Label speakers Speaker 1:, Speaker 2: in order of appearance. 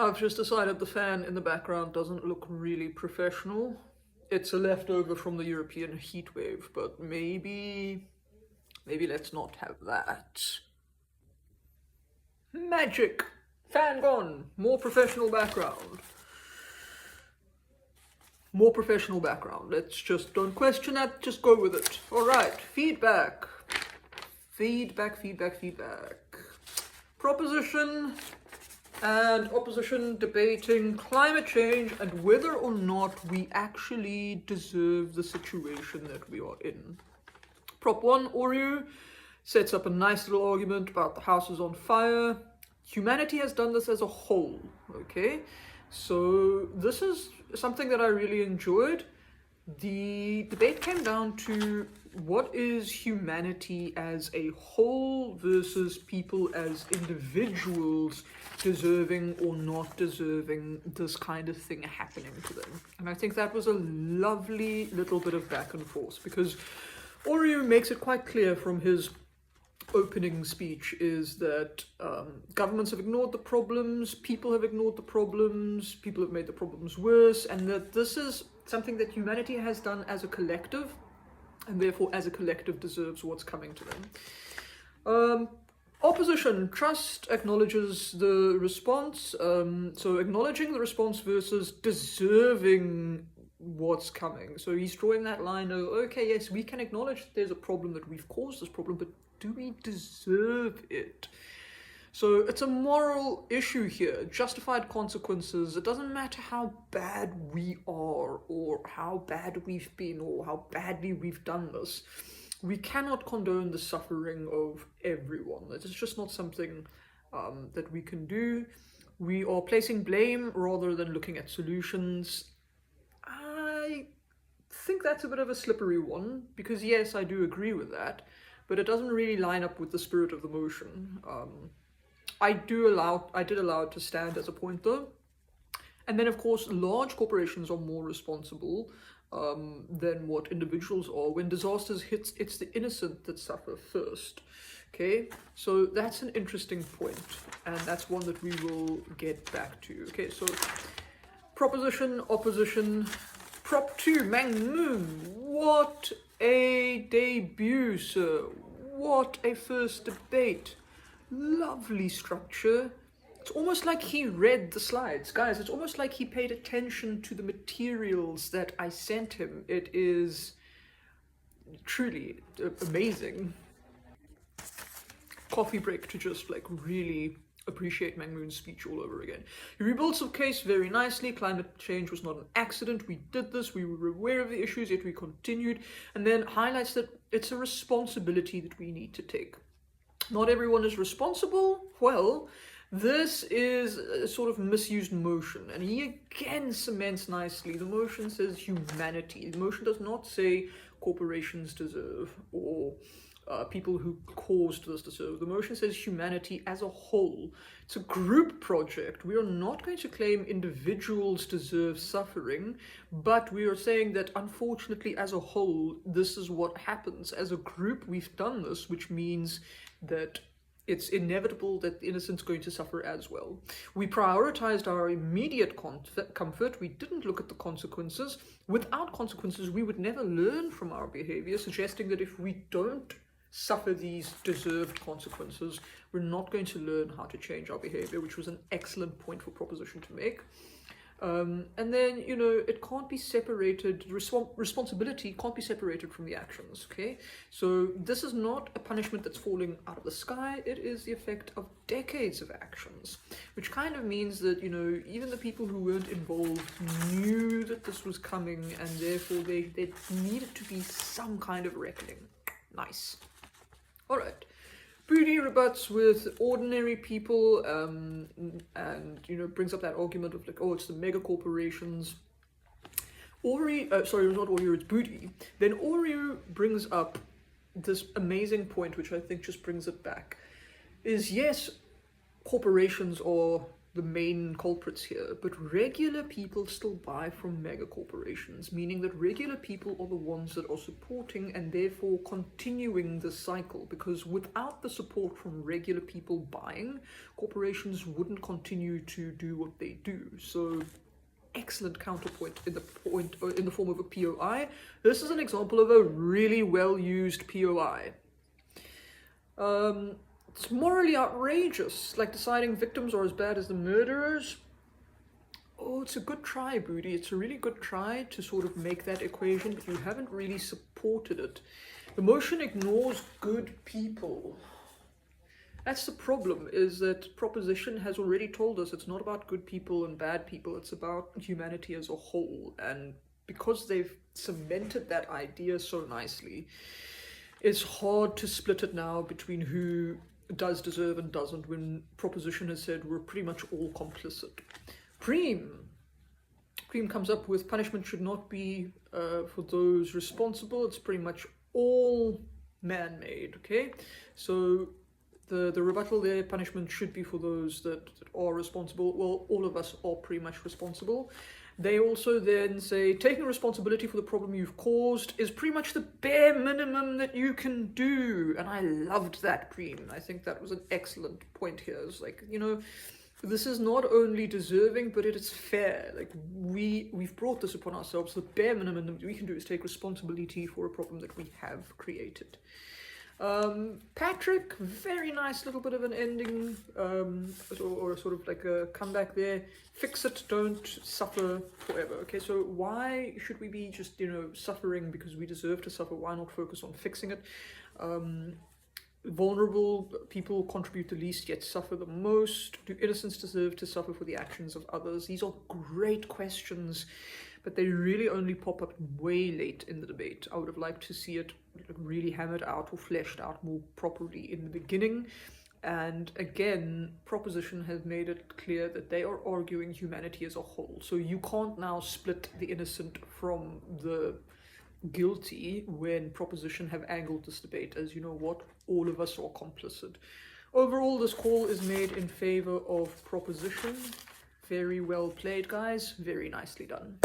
Speaker 1: I've just decided the fan in the background doesn't look really professional. It's a leftover from the European heatwave, but maybe let's not have that. Magic! Fan gone! More professional background. More professional background. Let's just don't question that, just go with it. Alright, feedback. Feedback. Proposition and opposition debating climate change and whether or not we actually deserve the situation that we are in. Prop 1, Oreo, sets up a nice little argument about the house is on fire. Humanity has done this as a whole, okay? So this is something that I really enjoyed. The debate came down to what is humanity as a whole versus people as individuals deserving or not deserving this kind of thing happening to them. And I think that was a lovely little bit of back and forth, because Oreo makes it quite clear from his opening speech is that governments have ignored the problems, people have ignored the problems, people have made the problems worse, and that this is something that humanity has done as a collective, and therefore as a collective deserves what's coming to them. Opposition, Trust acknowledges the response, so acknowledging the response versus deserving what's coming. So he's drawing that line of, okay, yes, we can acknowledge that there's a problem, that we've caused this problem, but do we deserve it? So it's a moral issue here, justified consequences. It doesn't matter how bad we are or how bad we've been or how badly we've done this. We cannot condone the suffering of everyone. It's just not something that we can do. We are placing blame rather than looking at solutions. I think that's a bit of a slippery one, because yes, I do agree with that, but it doesn't really line up with the spirit of the motion. I did allow it to stand as a point though. And then of course, large corporations are more responsible than what individuals are. When disasters hit, it's the innocent that suffer first. Okay, so that's an interesting point, and that's one that we will get back to. Okay, so proposition, opposition. Prop 2, Mang Moon. What a debut, sir. What a first debate. Lovely structure. It's almost like he read the slides. Guys, it's almost like he paid attention to the materials that I sent him. It is truly amazing. Coffee break to just like really appreciate Mang Moon's speech all over again. He rebuilds the case very nicely. Climate change was not an accident. We did this. We were aware of the issues, yet we continued. And then highlights that it's a responsibility that we need to take. Not everyone is responsible. Well, this is a sort of misused motion. And he again cements nicely. The motion says humanity. The motion does not say corporations deserve or people who caused this deserve. The motion says humanity as a whole. It's a group project. We are not going to claim individuals deserve suffering, but we are saying that unfortunately as a whole, this is what happens. As a group, we've done this, which means that it's inevitable that the innocent's going to suffer as well. We prioritized our immediate comfort. We didn't look at the consequences. Without consequences, we would never learn from our behavior, suggesting that if we don't suffer these deserved consequences, we're not going to learn how to change our behavior, which was an excellent point for proposition to make. And then, you know, it can't be separated, responsibility can't be separated from the actions, okay? So this is not a punishment that's falling out of the sky, it is the effect of decades of actions, which kind of means that, you know, even the people who weren't involved knew that this was coming, and therefore there needed to be some kind of reckoning. Nice. All right. Booty rebuts with ordinary people and, you know, brings up that argument of like, oh, it's the mega corporations. Sorry, it's not Oreo, it's Booty. Then Oreo brings up this amazing point, which I think just brings it back, is yes, corporations are the main culprits here, but regular people still buy from mega corporations, meaning that regular people are the ones that are supporting and therefore continuing the cycle, because without the support from regular people buying, corporations wouldn't continue to do what they do. So excellent counterpoint in the form of a POI. This is an example of a really well used POI. It's morally outrageous, like deciding victims are as bad as the murderers. Oh, it's a good try, Booty. It's a really good try to sort of make that equation, but you haven't really supported it. The motion ignores good people. That's the problem, is that proposition has already told us it's not about good people and bad people, it's about humanity as a whole. And because they've cemented that idea so nicely, it's hard to split it now between who does deserve and doesn't, when proposition has said we're pretty much all complicit. Preem comes up with punishment should not be for those responsible. It's pretty much all man-made, okay? So the rebuttal there, punishment should be for those that are responsible. Well, all of us are pretty much responsible. They also then say taking responsibility for the problem you've caused is pretty much the bare minimum that you can do. And I loved that, Preem. I think that was an excellent point here. It's like, you know, this is not only deserving, but it is fair. Like, we've brought this upon ourselves. The bare minimum that we can do is take responsibility for a problem that we have created. Patrick, very nice little bit of an ending, or sort of like a comeback there. Fix it, don't suffer forever. Okay, so why should we be just, you know, suffering because we deserve to suffer? Why not focus on fixing it? Vulnerable people contribute the least yet suffer the most. Do innocents deserve to suffer for the actions of others? These are great questions, but they really only pop up way late in the debate. I would have liked to see it really hammered out or fleshed out more properly in the beginning. And again, proposition has made it clear that they are arguing humanity as a whole. So you can't now split the innocent from the guilty when proposition have angled this debate as, you know what, all of us are complicit. Overall, this call is made in favor of proposition. Very well played, guys. Very nicely done.